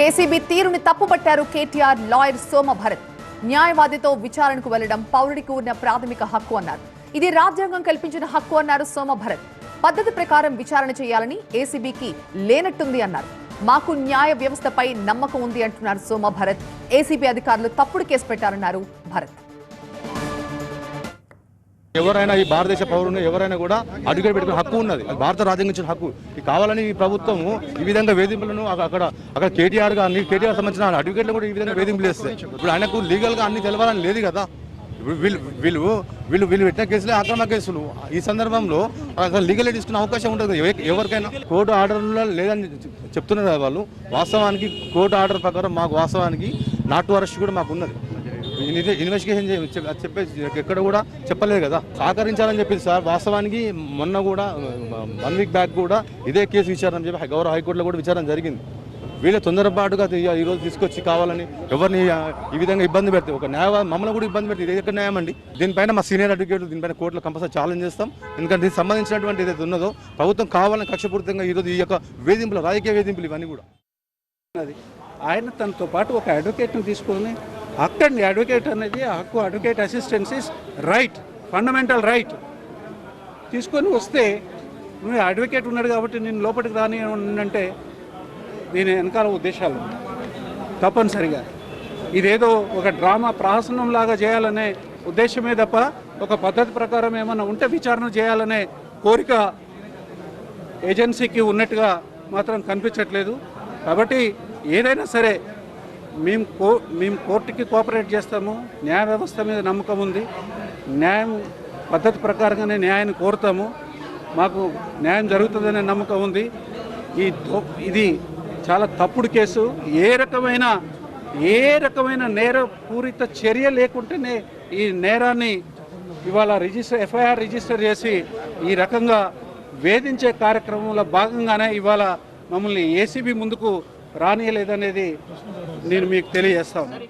ACB తీరుని తప్పుపట్టారు KTR lawyer సోమ భరత్. న్యాయవాదితో విచారణకు వెళ్లడం పౌరుడికి ఉన్న ప్రాథమిక హక్కు అన్నారు. ఇది రాజ్యాంగం కల్పించిన హక్కు అన్నారు సోమ భరత్. పద్ధతి ప్రకారం విచారణ చేయాలని ఏసీబీకి లేనట్టుంది అన్నారు. మాకు న్యాయ వ్యవస్థపై నమ్మకం ఉంది అంటున్నారు సోమ భరత్. ఏసీబీ అధికారులు తప్పుడు కేసు పెట్టారన్నారు భరత్. ఎవరైనా ఈ భారతదేశ పౌరుని ఎవరైనా కూడా అడ్వకేట్ పెట్టుకునే హక్కు ఉన్నది. అది భారత రాజ్యాంగం ఇచ్చిన హక్కు. ఈ కావాలని ఈ ప్రభుత్వం ఈ విధంగా వేధింపులను అక్కడ కేటీఆర్ సంబంధించిన అడ్వకేట్లు కూడా ఈ విధంగా వేధింపులు చేస్తాయి. ఇప్పుడు ఆయనకు లీగల్ గా అన్ని తెలవాలని లేదు కదా. వీళ్ళు పెట్టిన కేసులే అక్రమ కేసులు. ఈ సందర్భంలో లీగల్ తీసుకునే అవకాశం ఉంటుంది ఎవరికైనా. కోర్టు ఆర్డర్లో లేదని చెప్తున్నారు కదా వాళ్ళు. వాస్తవానికి కోర్టు ఆర్డర్ ప్రకారం మాకు వాస్తవానికి నాటు అరెస్ట్ కూడా మాకు ఉన్నది. ఇన్వెస్టిగేషన్ చెప్పే ఎక్కడ కూడా చెప్పలేదు కదా. సహకరించాలని చెప్పింది సార్. వాస్తవానికి మొన్న కూడా 1 వీక్ బ్యాక్ కూడా ఇదే కేసు విచారణ చెప్పి గౌరవ హైకోర్టులో కూడా విచారణ జరిగింది. వీళ్ళే తొందరపాటుగా ఈరోజు తీసుకొచ్చి కావాలని ఎవరిని ఈ విధంగా ఇబ్బంది పెడితే ఒక మమ్మల్ని కూడా ఇబ్బంది పెడితే ఇది ఎక్కడ న్యాయం అండి? దీనిపైన మా సీనియర్ అడ్వకేట్లు దీనిపైన కోర్టులో కంపల్సరీ ఛాలెంజ్ చేస్తాం. ఎందుకంటే దీనికి సంబంధించినటువంటి ఏదైతే ఉన్నదో ప్రభుత్వం కావాలని కక్షపూరితంగా ఈరోజు ఈ యొక్క వేధింపులు, రాజకీయ వేధింపులు ఇవన్నీ కూడా ఆయన తనతో పాటు ఒక అడ్వకేట్ని తీసుకొని అక్కడి అడ్వకేట్ అనేది హక్కు, advocate assistance is right, fundamental right. తీసుకొని వస్తే నువ్వు అడ్వకేట్ ఉన్నాడు కాబట్టి నేను లోపలికి రాని అంటే దీని వెనకాల ఉద్దేశాలు తప్పనిసరిగా ఇదేదో ఒక డ్రామా ప్రహసనం లాగా చేయాలనే ఉద్దేశమే తప్ప ఒక పద్ధతి ప్రకారం ఏమన్నా ఉంటే విచారణ చేయాలనే కోరిక ఏజెన్సీకి ఉన్నట్టుగా మాత్రం కనిపించట్లేదు. కాబట్టి ఏదైనా సరే మేము కోర్టుకి కోఆపరేట్ చేస్తాము. న్యాయ వ్యవస్థ మీద నమ్మకం ఉంది. న్యాయం పద్ధతి ప్రకారంగానే న్యాయాన్ని కోరుతాము. మాకు న్యాయం జరుగుతుందనే నమ్మకం ఉంది. ఇది చాలా తప్పుడు కేసు. ఏ రకమైన నేరపూరిత చర్య లేకుంటేనే ఈ నేరాన్ని ఇవాళ ఎఫ్ఐఆర్ రిజిస్టర్ చేసి ఈ రకంగా వేధించే కార్యక్రమంలో భాగంగానే ఇవాళ మమ్మల్ని ఏసీబీ ముందుకు రానియలేదనేది నేను మీకు తెలియజేస్తా ఉన్నాను.